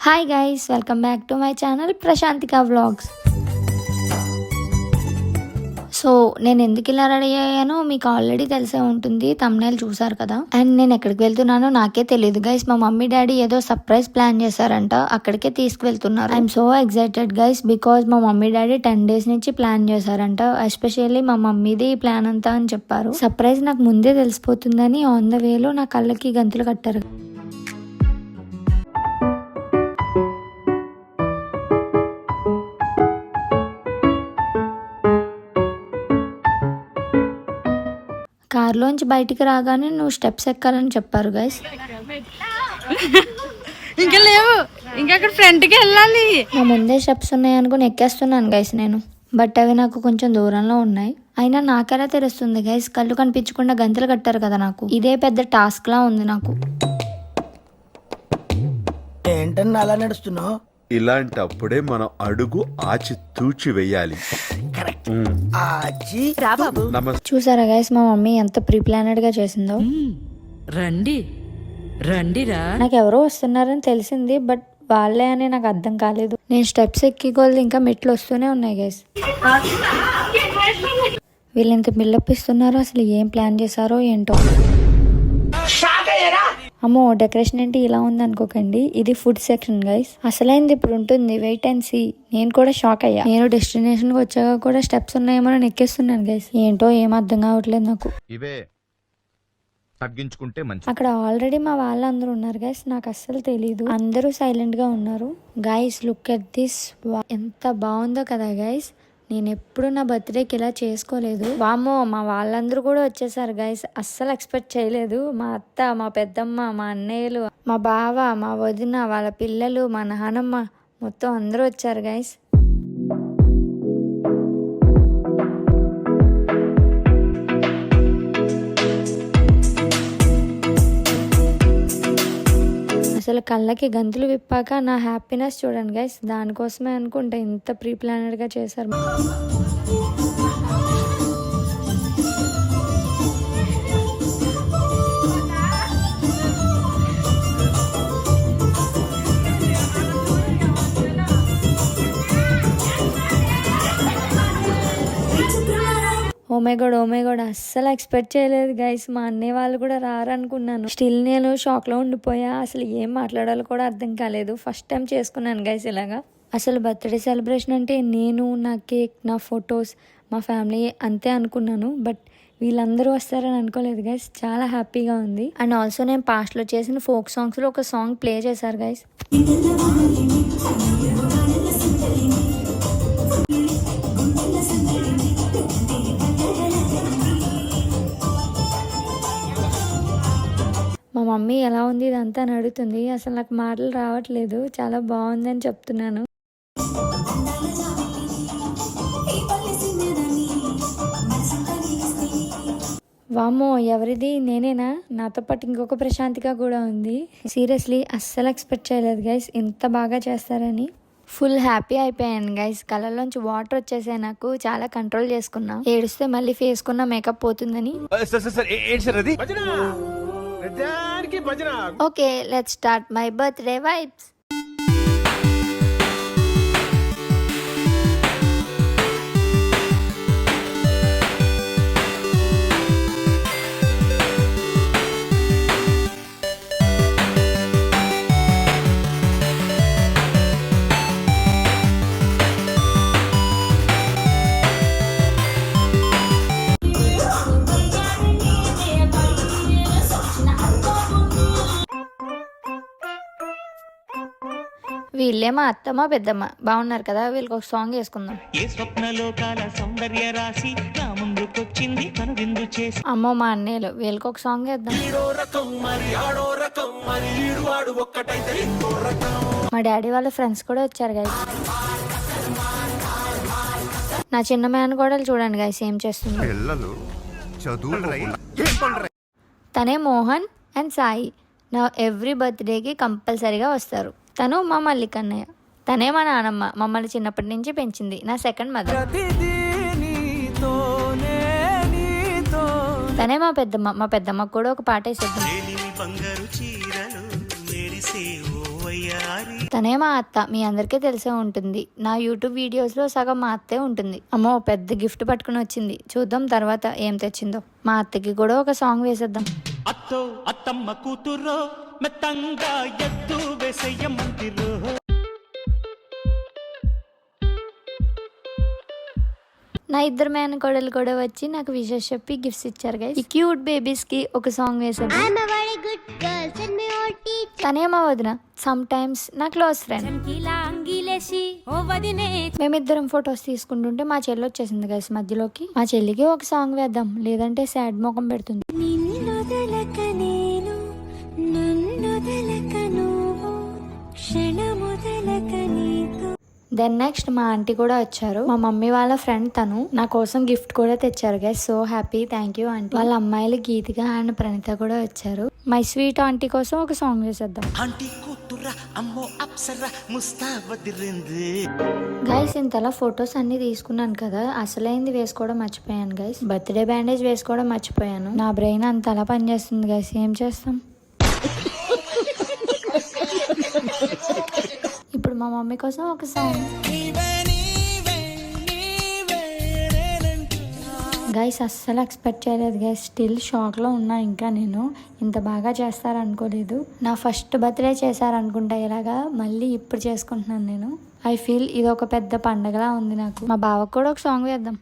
Hi guys, welcome back to my channel Prashanthika vlogs. So నేను ఎందుకు ఇలా రెడీ అయ్యానో మీకు ఆల్రెడీ తెలిసే ఉంటుంది, థంబ్నెయిల్ చూసారు కదా. అండ్ నేను ఎక్కడికి వెళ్తున్నానో నాకే తెలియదు గైస్. మా మమ్మీ డాడీ ఏదో సర్ప్రైజ్ ప్లాన్ చేశారంట, అక్కడికే తీసుకువెళ్తున్నారు. I'm so excited guys, because మా మమ్మీ డాడీ 10 days నుంచి ప్లాన్ చేశారంట. ఎస్పెషల్లీ మా మమ్మీది ఈ ప్లాన్ అంతా అని చెప్పారు. సర్ప్రైజ్ నాకు ముందే తెలిసిపోతుందని ఆన్ ద వేలో నా కళ్ళకి గంతులు కట్టారు. కార్లోంచి బయటికి రాగానే నువ్వు స్టెప్స్ ఎక్కాలని చెప్పారు గైస్. ఇంకా లేవు, ఇంకా అక్కడ ఫ్రంట్కి వెళ్ళాలి. నా ముందే స్టెప్స్ ఉన్నాయి అనుకుని ఎక్కేస్తున్నాను గైస్ నేను, బట్ అవి నాకు కొంచెం దూరంలో ఉన్నాయి. అయినా నాకెలా తెలుస్తుంది గైస్, కళ్ళు కనిపించకుండా గంతలు కట్టారు కదా నాకు. ఇదే పెద్ద టాస్క్ లా ఉంది నాకు. ఏంటన్నా అలా నడుస్తున్నావు? ఇలాంటప్పుడే మనం అడుగు ఆచి తూచి వెయ్యాలి. చూసారా గైస్, మా మమ్మీ ఎంత ప్రీ ప్లానెడ్ గా చేసిందో. రండి రండిరా. నాకు ఎవరో వస్తున్నారని తెలిసింది, బట్ వాళ్ళే అని నాకు అర్థం కాలేదు. నేను స్టెప్స్ ఎక్కి కొలది ఇంకా మెట్లు వస్తూనే ఉన్నాయి గైస్. వీళ్ళు ఎంత బిల్డప్ ఇస్తున్నారో, అసలు ఏం ప్లాన్ చేశారో ఏంటో. అమ్మో, డెకరేషన్ ఏంటి ఇలా ఉంది అనుకోకండి, ఇది ఫుడ్ సెక్షన్ గైస్. అసలైంది ఇప్పుడు ఉంటుంది, వెయిట్ అండ్ సీ. నేను కూడా షాక్ అయ్యా. నేను డెస్టినేషన్ కి వచ్చాక కూడా స్టెప్స్ ఉన్నాయేమో నేను ఎక్కేస్తున్నాను గైస్. ఏంటో ఏం అర్థం కావట్లేదు నాకు. అక్కడ ఆల్రెడీ మా వాళ్ళందరూ ఉన్నారు గైస్, నాకు అస్సలు తెలీదు. అందరూ సైలెంట్ గా ఉన్నారు. గైస్ లుక్ ఎట్ దిస్, ఎంత బాగుందో కదా గైస్. నేను ఎప్పుడు నా బర్త్డేకి ఇలా చేసుకోలేదు. వామ్మో, మా వాళ్ళందరూ కూడా వచ్చేసారు గైస్. అస్సలు ఎక్స్పెక్ట్ చేయలేదు. మా అత్త, మా పెద్దమ్మ, మా అన్నయ్యలు, మా బావ, మా వదిన, వాళ్ళ పిల్లలు, మా నానమ్మ, మొత్తం అందరూ వచ్చారు గైస్. అసలు కళ్ళకి గంతులు విప్పాక నా హ్యాపీనెస్ చూడండి గైస్. దానికోసమే అనుకుంటా ఇంత ప్రీ ప్లానెడ్ గా చేశారు. ఓ మై గాడ్, అస్సలు ఎక్స్పెక్ట్ చేయలేదు గైస్. మా అన్నయ్య వాళ్ళు కూడా రారనుకున్నాను. స్టిల్ నేను షాక్ లో ఉండిపోయా. అసలు ఏం మాట్లాడాలో కూడా అర్థం కాలేదు. ఫస్ట్ టైం చేసుకున్నాను గైస్ ఇలాగా. అసలు బర్త్డే సెలబ్రేషన్ అంటే నేను, నా కేక్, నా ఫొటోస్, మా ఫ్యామిలీ అంతే అనుకున్నాను. బట్ వీళ్ళందరూ వస్తారని అనుకోలేదు గైస్. చాలా హ్యాపీగా ఉంది. అండ్ ఆల్సో నేను పాస్ట్ లో చేసిన ఫోక్ సాంగ్స్ లో ఒక సాంగ్ ప్లే చేశారు గైస్. మా మమ్మీ ఎలా ఉంది ఇదంతా అని అడుగుతుంది. అసలు నాకు మాటలు రావట్లేదు. చాలా బాగుంది అని చెప్తున్నాను. వామ్మో, ఎవరిది? నేనేనా? నాతో పాటు ఇంకొక ప్రశాంతిక కూడా ఉంది. సీరియస్లీ అస్సలు ఎక్స్పెక్ట్ చేయలేదు గైస్ ఇంత బాగా చేస్తారని. ఫుల్ హ్యాపీ అయిపోయాను గైస్. కళ్ళలోంచి వాటర్ వచ్చేసాయి నాకు. చాలా కంట్రోల్ చేసుకున్నా. ఏడుస్తే మళ్ళీ ఫేస్ కున్న మేకప్ పోతుందని. Okay, let's start my birthday vibes. వీళ్ళే మా అత్తమ్మ, పెద్దమ్మ బాగున్నారు కదా. వీళ్ళకి ఒక సాంగ్ వేసుకుందాం. అమ్మో, మా అన్నయ్యలు, వీళ్ళకి ఒక సాంగ్ వేద్దాం. మా డాడీ వాళ్ళ ఫ్రెండ్స్ కూడా వచ్చారు గైస్. నా చిన్న మ్యాన్ కూడా చూడండి గైస్ ఏం చేస్తుంది. తనే మోహన్ అండ్ సాయి. నా ఎవ్రీ బర్త్డేకి కంపల్సరీగా వస్తారు. తను మా మల్లికన్నయ్య. తనే మా నానమ్మ, మమ్మల్ని చిన్నప్పటి నుంచి పెంచింది. నా సెకండ్ మదర్. తనే మా పెద్దమ్మ. మా పెద్దమ్మకు కూడా ఒక పాట వేసేద్దాం. తనే మా అత్త, మీ అందరికీ తెలిసే ఉంటుంది. నా యూట్యూబ్ వీడియోస్ లో సగం మా అత్తే ఉంటుంది. అమ్మో పెద్ద గిఫ్ట్ పట్టుకుని వచ్చింది, చూద్దాం తర్వాత ఏం తెచ్చిందో. మా అత్తకి కూడా ఒక సాంగ్ వేసేద్దాం. అత్తో అత్తమ్మ కూతురో మెత్తంగా ఎత్తు వేసేయమంతిరో. నా ఇద్దరు మేనకోడలు కూడా వచ్చి నాకు విషెస్ చెప్పి గిఫ్ట్స్ ఇచ్చారు గైస్. ఈ క్యూట్ బేబీస్ కి ఒక సాంగ్ వేసాను. తనే మా వదిన, సమ్ టైమ్స్ నా క్లోజ్ ఫ్రెండ్. మేమిద్దరం ఫొటోస్ తీసుకుంటుంటే మా చెల్లి వచ్చేసింది గైస్ మధ్యలోకి. మా చెల్లికి ఒక సాంగ్ వేద్దాం, లేదంటే సాడ్ ముఖం పెడుతుంది. దెన్ నెక్స్ట్ మా ఆంటీ కూడా వచ్చారు. మా మమ్మీ వాళ్ళ ఫ్రెండ్ తను నా కోసం గిఫ్ట్ కూడా తెచ్చారు guys. So happy, thank you aunty. వాళ్ళ అమ్మాయిలు గీతిక అండ్ ప్రణిత కూడా వచ్చారు. మై స్వీట్ ఆంటీ కోసం ఒక సాంగ్ వేసేద్దాం. గైస్ ఇంతలా ఫొటోస్ అన్ని తీసుకున్నాను కదా, అసలైంది వేసుకోవడం మర్చిపోయాను గైస్. బర్త్డే బ్యాండేజ్ వేసుకోవడం మర్చిపోయాను. నా బ్రెయిన్ అంతలా పనిచేస్తుంది గైస్, ఏం చేస్తాం. ఇప్పుడు మా మమ్మీ కోసం ఒక సాంగ్. గైస్ అస్సలు ఎక్స్పెక్ట్ చేయలేదు గైస్, స్టిల్ షాక్లో ఉన్నా. ఇంకా నేను ఇంత బాగా చేస్తారనుకోలేదు. నా ఫస్ట్ బర్త్డే చేశారనుకుంటా ఇలాగా, మళ్ళీ ఇప్పుడు చేసుకుంటున్నాను నేను. ఐ ఫీల్ ఇది ఒక పెద్ద పండగలా ఉంది నాకు. మా బావకు కూడా ఒక సాంగ్ వేద్దాం.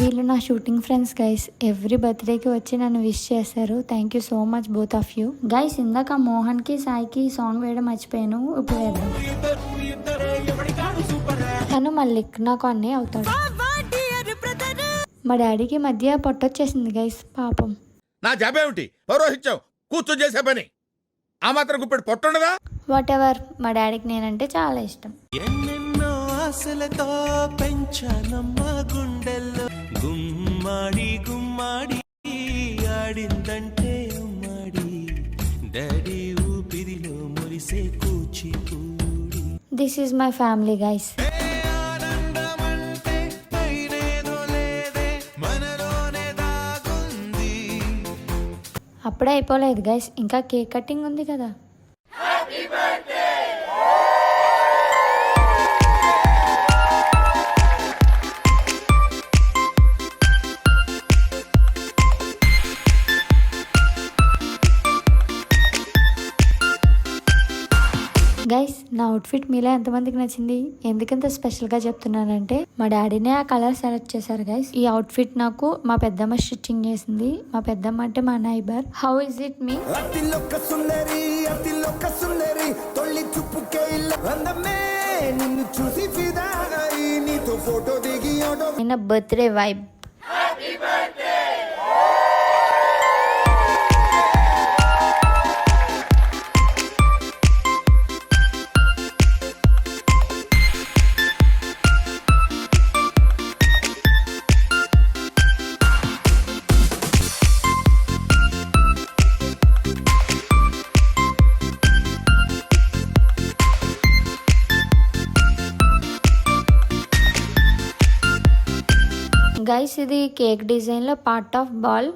వీళ్ళు నా షూటింగ్ ఫ్రెండ్స్ గైస్. ఎవ్రీ బర్త్డేకి వచ్చి నన్ను విష్ చేశారు. Thank you so much both of you guys. ఇందాక మోహన్కి సాయికి సాంగ్ వేయడం మర్చిపోయాను, ఇప్పుడు వేద్దాం. తను మల్లిక్ నాకు అన్నీ అవుతాడు. మా డాడీకి మధ్య పొట్టొచ్చేసింది గైస్, పాపం. నా జాబేమిటి పౌరోహిత్యం కూర్చొని చేసే పని, ఆ మాత్రం గుప్పెడు పొట్టుండదా. వాట్ ఎవర్, మా డాడీకి నేనంటే చాలా ఇష్టం. ఎన్నెన్నో ఆశలతో పెంచానమ్మ గుండెల్లో, గుమ్మాడి గుమ్మాడి ఆడిందంటే ఉమ్మాడి, డాడీ ఊపిరిలో మురిసే Kuchipudi. This is my family guys. అప్పుడే అయిపోలేదు గైస్, ఇంకా కేక్ కటింగ్ ఉంది కదా. గైస్ నా అవుట్ఫిట్ మీలో ఎంతమందికి నచ్చింది? ఎందుకంత స్పెషల్గా చెప్తున్నానంటే మా డాడీనే ఆ కలర్ సెలెక్ట్ చేశారు గైస్. ఈ అవుట్ఫిట్ నాకు మా పెద్దమ్మ స్టిచ్చింగ్ చేసింది. మా పెద్దమ్మ అంటే మా నైబర్. హౌ ఇస్ ఇట్ మీ? నిన్న బర్త్డే వైబ్. గైస్ ఇది కేక్ డిజైన్లో పార్ట్ ఆఫ్ బాల్,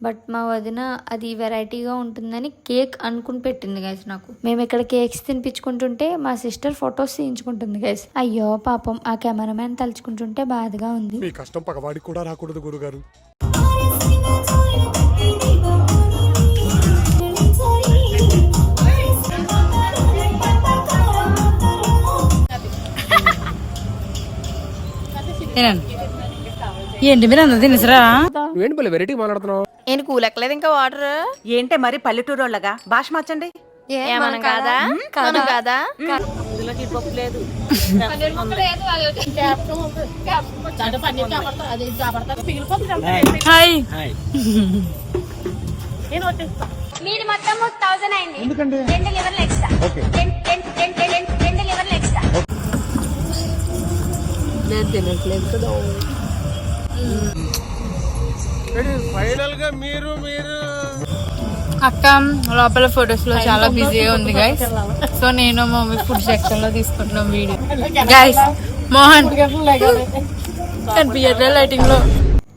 బట్ మా వదిన అది వెరైటీగా ఉంటుందని కేక్ అనుకుని పెట్టింది గైస్ నాకు. మేము ఇక్కడ కేక్స్ తినిపించుకుంటుంటే మా సిస్టర్ ఫొటోస్ తీయించుకుంటుంది గైస్. అయ్యో పాపం, ఆ కెమెరామ్యాన్ తలుచుకుంటుంటే బాధగా ఉంది. మీ కష్టం పగవాడికి కూడా రాకూడదు గురుగారు. ఏంటి మీరు అందరూ తినసరా? ఏంటి పల్లె వెరైటీ మాట్లాడుతున్నావు? నేను కూలెక్కలేదు ఇంకా వాటర్. ఏంటే మరి పల్లెటూరు వాళ్ళగా భాష మార్చండి. మనం కాదా మనం కాదా? హాయ్. మీది మొత్తం 1000 అయింది. ఎందుకంటే 2 లివర్లు ఎక్స్ట్రా. ఓకే 2 లివర్లు ఎక్స్ట్రా. నేను తినట్లేదు కదా. ఫైనల్ గా మీరు అక్క లోపల ఫొటోస్ లో చాలా బిజీగా ఉంది గైస్. సో నేను మమ్మీ ఫుడ్ సెక్షన్ లో తీసుకుంటున్నాం వీడియో గైస్. మోహన్ కనిపించట్లే లైటింగ్ లో.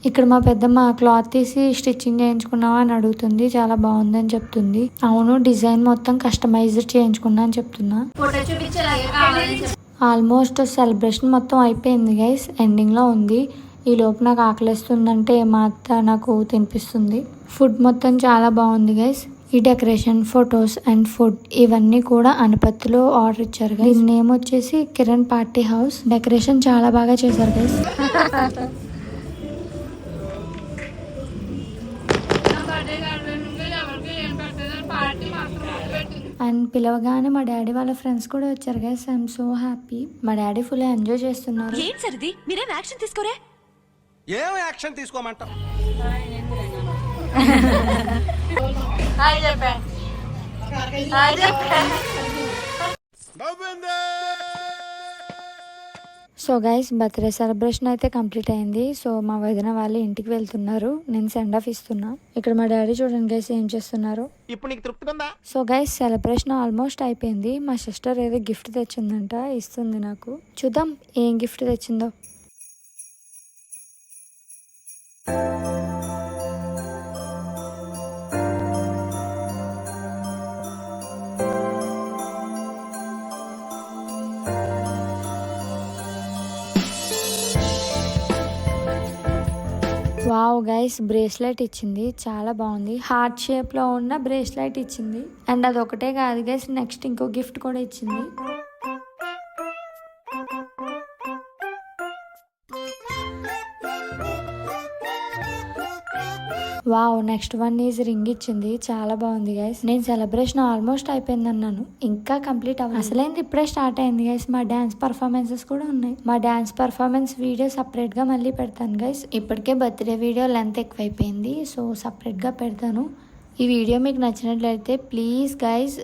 ఇక్కడ మా పెద్దమ్మ క్లాత్ తీసి స్టిచ్చింగ్ చేయించుకున్నావా అని అడుగుతుంది. చాలా బాగుందని చెప్తుంది. అవును, డిజైన్ మొత్తం కస్టమైజ్ చేయించుకున్నా అని చెప్తున్నా. ఆల్మోస్ట్ సెలబ్రేషన్ మొత్తం అయిపోయింది గైస్, ఎండింగ్ లో ఉంది. ఈ లోపు నాకు ఆకలిస్తుందంటే మా అత్త నాకు తినిపిస్తుంది. ఫుడ్ మొత్తం చాలా బాగుంది గైస్. ఈ డెకరేషన్, ఫొటోస్ అండ్ ఫుడ్ ఇవన్నీ కూడా అనుపత్తిలో ఆర్డర్ ఇచ్చారు గైస్. దీని నేమ్ వచ్చేసి కిరణ్ పార్టీ హౌస్. డెకరేషన్ చాలా బాగా చేశారు గైస్. అండ్ పిలవగానే మా డాడీ వాళ్ళ ఫ్రెండ్స్ కూడా వచ్చారు గైస్. I'm so happy. మా డాడీ ఫుల్ ఎంజాయ్ చేస్తున్నారు. ఏం సరిది మీరేం యాక్షన్ తీసుకోరే? ఏం యాక్షన్ తీసుకోమంటావు? సో గైస్, బర్త్డే సెలబ్రేషన్ అయితే కంప్లీట్ అయింది. సో మా వదిన వాళ్ళు ఇంటికి వెళ్తున్నారు. నేను సెండ్ ఆఫ్ ఇస్తున్నా. ఇక్కడ మా డాడీ చూడండి గైస్ ఏం చేస్తున్నారు. ఇప్పుడు నీకు తృప్తిగా ఉందా? సో గైస్, సెలబ్రేషన్ ఆల్మోస్ట్ అయిపోయింది. మా సిస్టర్ ఏదో గిఫ్ట్ తెచ్చిందంట, ఇస్తుంది నాకు. చూద్దాం ఏం గిఫ్ట్ తెచ్చిందో. వావ్ గైస్, బ్రేస్లెట్ ఇచ్చింది. చాలా బాగుంది. హార్ట్ షేప్ లో ఉన్న బ్రేస్లెట్ ఇచ్చింది. అండ్ అది ఒకటే కాదు గైస్, నెక్స్ట్ ఇంకో గిఫ్ట్ కూడా ఇచ్చింది. Wow, next one is ring ఇచ్చింది. చాలా బాగుంది గైస్. నేను సెలబ్రేషన్ ఆల్మోస్ట్ అయిపోయింది అన్నాను, ఇంకా కంప్లీట్ అవ్వాలి. అసలైంది ఇప్పుడే స్టార్ట్ అయింది గైస్. మా డాన్స్ పర్ఫార్మెన్సెస్ కూడా ఉన్నాయి. మా డాన్స్ పర్ఫార్మెన్స్ వీడియో సపరేట్ గా మళ్ళీ పెడతాను గైస్. ఇప్పటికే బర్త్డే వీడియో లెంత్ ఎక్కువైపోయింది, సో సపరేట్ గా పెడతాను. ఈ వీడియో మీకు నచ్చినట్లయితే ప్లీజ్ గైస్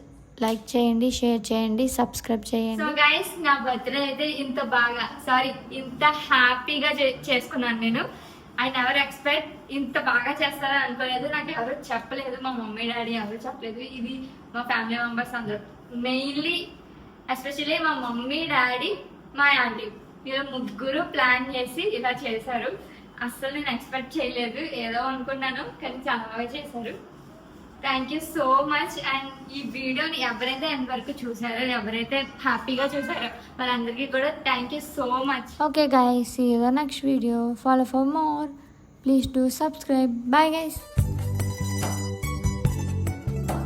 లైక్ చేయండి, షేర్ చేయండి, సబ్స్క్రైబ్ చేయండి. సో గైస్, నా బర్త్డే అయితే ఇంత హ్యాపీగా చేసుకున్నాను నేను. ఐ నెవర్ ఎక్స్పెక్ట్ ఇంత బాగా చేస్తారని అనుకోలేదు. నాకు ఎవరు చెప్పలేదు, మా మమ్మీ డాడీ ఎవరు చెప్పలేదు. ఇది మా ఫ్యామిలీ మెంబర్స్ అందరూ, మెయిన్లీ ఎస్పెషల్లీ మా మమ్మీ డాడీ మా ఆంటీ, వీళ్ళు ముగ్గురు ప్లాన్ చేసి ఇలా చేశారు. అస్సలు నేను ఎక్స్పెక్ట్ చేయలేదు. ఏదో అనుకున్నాను కానీ చాలా బాగా చేశారు. Thank you so much. And ఈ వీడియోని ఎవరైతే ఎంత వరకు చూసారో, ఎవరైతే హ్యాపీగా చూసారో వాళ్ళందరికీ కూడా thank you so much. Okay guys, see you in the next video. Follow for more. Please do subscribe. Bye guys.